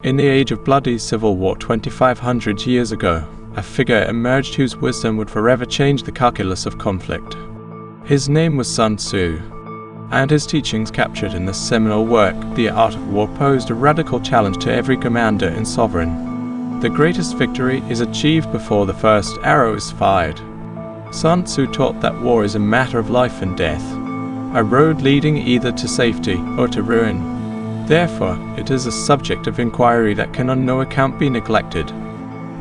In the age of bloody civil war 2,500 years ago, a figure emerged whose wisdom would forever change the calculus of conflict. His name was Sun Tzu, and his teachings captured in the seminal work, The Art of War, posed a radical challenge to every commander and sovereign. The greatest victory is achieved before the first arrow is fired. Sun Tzu taught that war is a matter of life and death, a road leading either to safety or to ruin. Therefore, it is a subject of inquiry that can on no account be neglected.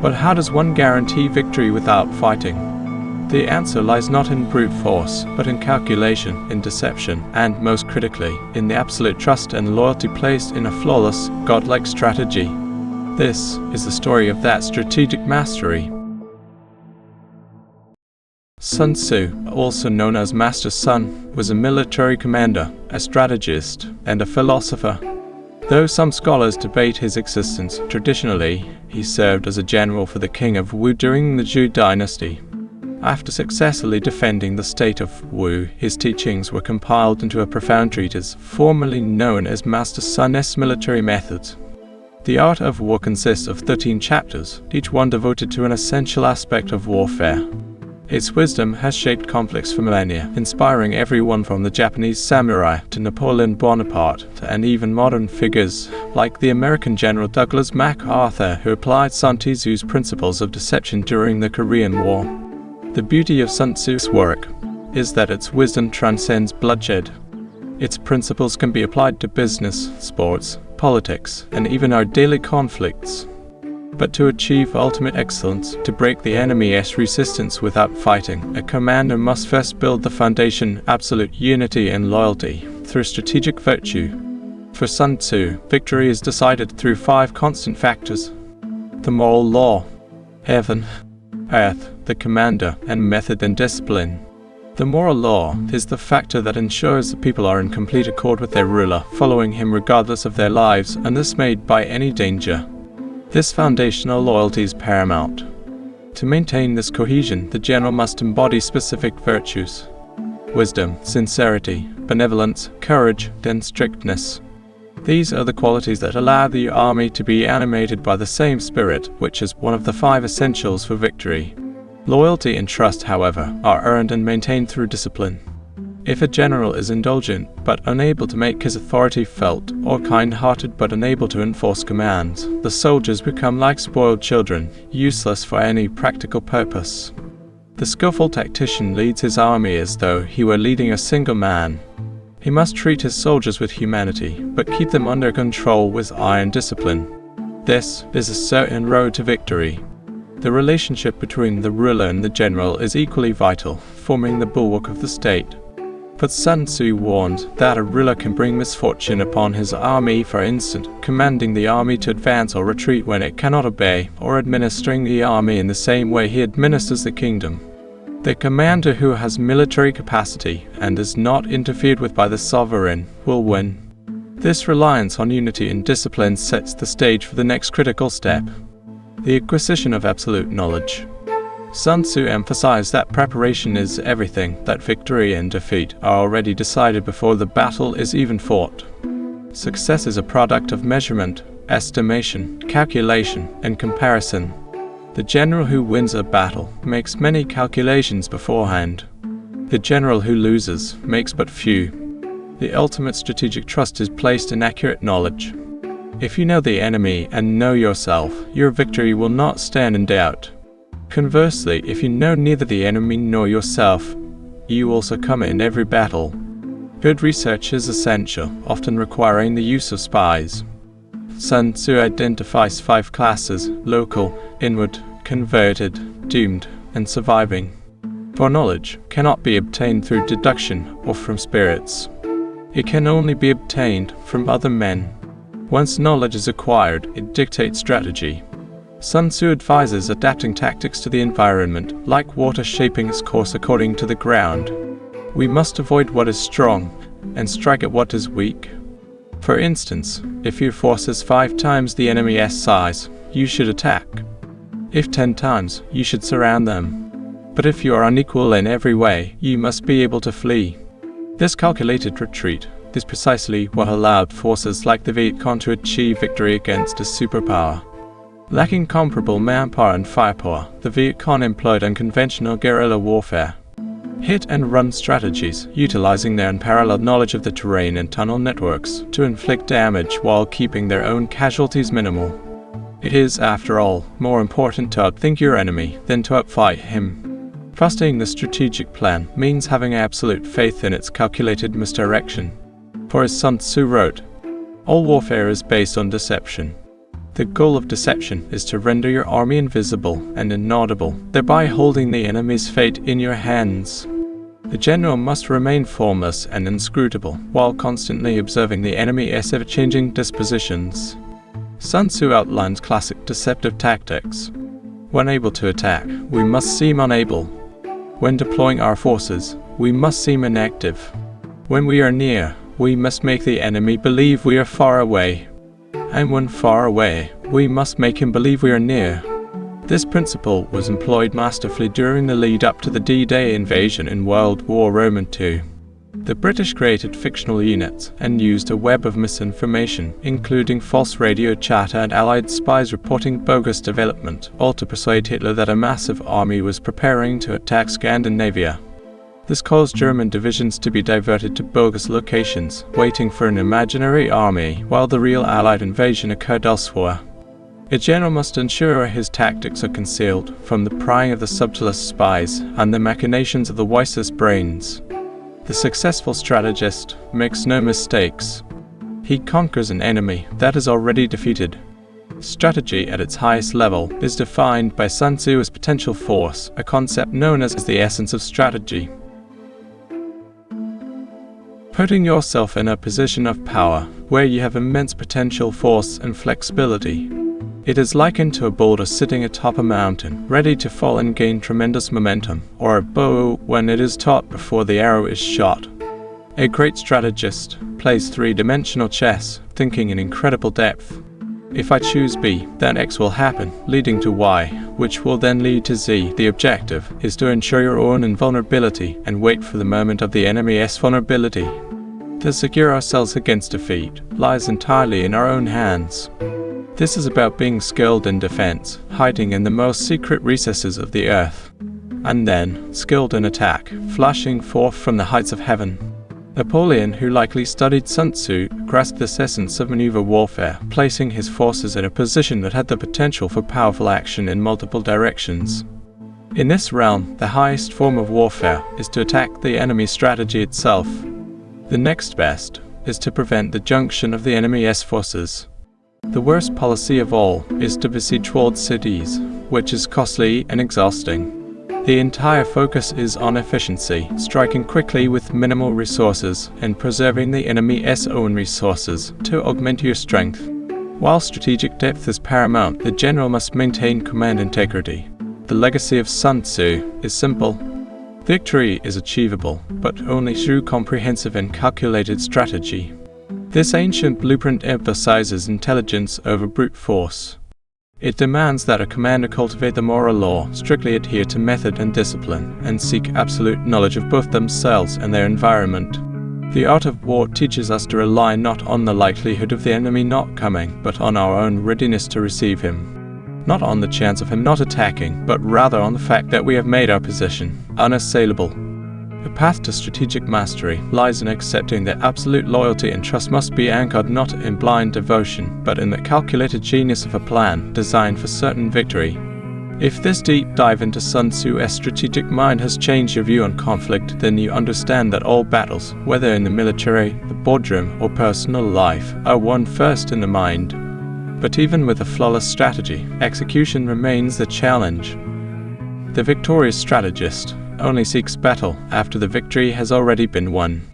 But how does one guarantee victory without fighting? The answer lies not in brute force, but in calculation, in deception, and, most critically, in the absolute trust and loyalty placed in a flawless, godlike strategy. This is the story of that strategic mastery. Sun Tzu, also known as Master Sun, was a military commander, a strategist, and a philosopher. Though some scholars debate his existence, traditionally, he served as a general for the king of Wu during the Zhou dynasty. After successfully defending the state of Wu, his teachings were compiled into a profound treatise, formerly known as Master Sun's Military Methods. The Art of War consists of 13 chapters, each one devoted to an essential aspect of warfare. Its wisdom has shaped conflicts for millennia, inspiring everyone from the Japanese samurai to Napoleon Bonaparte, and even modern figures like the American General Douglas MacArthur, who applied Sun Tzu's principles of deception during the Korean War. The beauty of Sun Tzu's work is that its wisdom transcends bloodshed. Its principles can be applied to business, sports, politics, and even our daily conflicts. But to achieve ultimate excellence, to break the enemy's resistance without fighting, a commander must first build the foundation, absolute unity and loyalty, through strategic virtue. For Sun Tzu, victory is decided through 5 constant factors: the moral law, heaven, earth, the commander, and method and discipline. The moral law is the factor that ensures the people are in complete accord with their ruler, following him regardless of their lives, undismayed by any danger. This foundational loyalty is paramount. To maintain this cohesion, the general must embody specific virtues: wisdom, sincerity, benevolence, courage, and strictness. These are the qualities that allow the army to be animated by the same spirit, which is one of the 5 essentials for victory. Loyalty and trust, however, are earned and maintained through discipline. If a general is indulgent but unable to make his authority felt, or kind-hearted but unable to enforce commands, the soldiers become like spoiled children, useless for any practical purpose. The skillful tactician leads his army as though he were leading a single man. He must treat his soldiers with humanity, but keep them under control with iron discipline. This is a certain road to victory. The relationship between the ruler and the general is equally vital, forming the bulwark of the state. But Sun Tzu warned that a ruler can bring misfortune upon his army, for instance, commanding the army to advance or retreat when it cannot obey, or administering the army in the same way he administers the kingdom. The commander who has military capacity and is not interfered with by the sovereign will win. This reliance on unity and discipline sets the stage for the next critical step: the acquisition of absolute knowledge. Sun Tzu emphasized that preparation is everything, that victory and defeat are already decided before the battle is even fought. Success is a product of measurement, estimation, calculation, and comparison. The general who wins a battle makes many calculations beforehand. The general who loses makes but few. The ultimate strategic trust is placed in accurate knowledge. If you know the enemy and know yourself, your victory will not stand in doubt. Conversely, if you know neither the enemy nor yourself, you will succumb in every battle. Good research is essential, often requiring the use of spies. Sun Tzu identifies 5 classes: local, inward, converted, doomed, and surviving. For knowledge cannot be obtained through deduction or from spirits. It can only be obtained from other men. Once knowledge is acquired, it dictates strategy. Sun Tzu advises adapting tactics to the environment, like water shaping its course according to the ground. We must avoid what is strong and strike at what is weak. For instance, if your force is 5 times the enemy's size, you should attack. If 10 times, you should surround them. But if you are unequal in every way, you must be able to flee. This calculated retreat is precisely what allowed forces like the Viet Cong to achieve victory against a superpower. Lacking comparable manpower and firepower, the Viet Cong employed unconventional guerrilla warfare, hit-and-run strategies, utilizing their unparalleled knowledge of the terrain and tunnel networks to inflict damage while keeping their own casualties minimal. It is, after all, more important to outthink your enemy than to outfight him. Trusting the strategic plan means having absolute faith in its calculated misdirection. For as Sun Tzu wrote, all warfare is based on deception. The goal of deception is to render your army invisible and inaudible, thereby holding the enemy's fate in your hands. The general must remain formless and inscrutable, while constantly observing the enemy's ever-changing dispositions. Sun Tzu outlines classic deceptive tactics. When able to attack, we must seem unable. When deploying our forces, we must seem inactive. When we are near, we must make the enemy believe we are far away. And when far away, we must make him believe we are near. This principle was employed masterfully during the lead-up to the D-Day invasion in World War II. The British created fictional units and used a web of misinformation, including false radio chatter and Allied spies reporting bogus development, all to persuade Hitler that a massive army was preparing to attack Scandinavia. This caused German divisions to be diverted to bogus locations, waiting for an imaginary army, while the real Allied invasion occurred elsewhere. A general must ensure his tactics are concealed from the prying of the subtlest spies and the machinations of the wisest brains. The successful strategist makes no mistakes. He conquers an enemy that is already defeated. Strategy at its highest level is defined by Sun Tzu as potential force, a concept known as the essence of strategy. Putting yourself in a position of power, where you have immense potential force and flexibility. It is likened to a boulder sitting atop a mountain, ready to fall and gain tremendous momentum, or a bow when it is taut before the arrow is shot. A great strategist plays three-dimensional chess, thinking in incredible depth. If I choose B, then X will happen, leading to Y, which will then lead to Z. The objective is to ensure your own invulnerability and wait for the moment of the enemy's vulnerability. To secure ourselves against defeat lies entirely in our own hands. This is about being skilled in defense, hiding in the most secret recesses of the earth, and then skilled in attack, flashing forth from the heights of heaven. Napoleon, who likely studied Sun Tzu, grasped this essence of maneuver warfare, placing his forces in a position that had the potential for powerful action in multiple directions. In this realm, the highest form of warfare is to attack the enemy's strategy itself. The next best is to prevent the junction of the enemy's forces. The worst policy of all is to besiege walled cities, which is costly and exhausting. The entire focus is on efficiency, striking quickly with minimal resources, and preserving the enemy's own resources to augment your strength. While strategic depth is paramount, the general must maintain command integrity. The legacy of Sun Tzu is simple. Victory is achievable, but only through comprehensive and calculated strategy. This ancient blueprint emphasizes intelligence over brute force. It demands that a commander cultivate the moral law, strictly adhere to method and discipline, and seek absolute knowledge of both themselves and their environment. The art of war teaches us to rely not on the likelihood of the enemy not coming, but on our own readiness to receive him. Not on the chance of him not attacking, but rather on the fact that we have made our position unassailable. The path to strategic mastery lies in accepting that absolute loyalty and trust must be anchored not in blind devotion, but in the calculated genius of a plan designed for certain victory. If this deep dive into Sun Tzu's strategic mind has changed your view on conflict, then you understand that all battles, whether in the military, the boardroom, or personal life, are won first in the mind. But even with a flawless strategy, execution remains the challenge. The victorious strategist only seeks battle after the victory has already been won.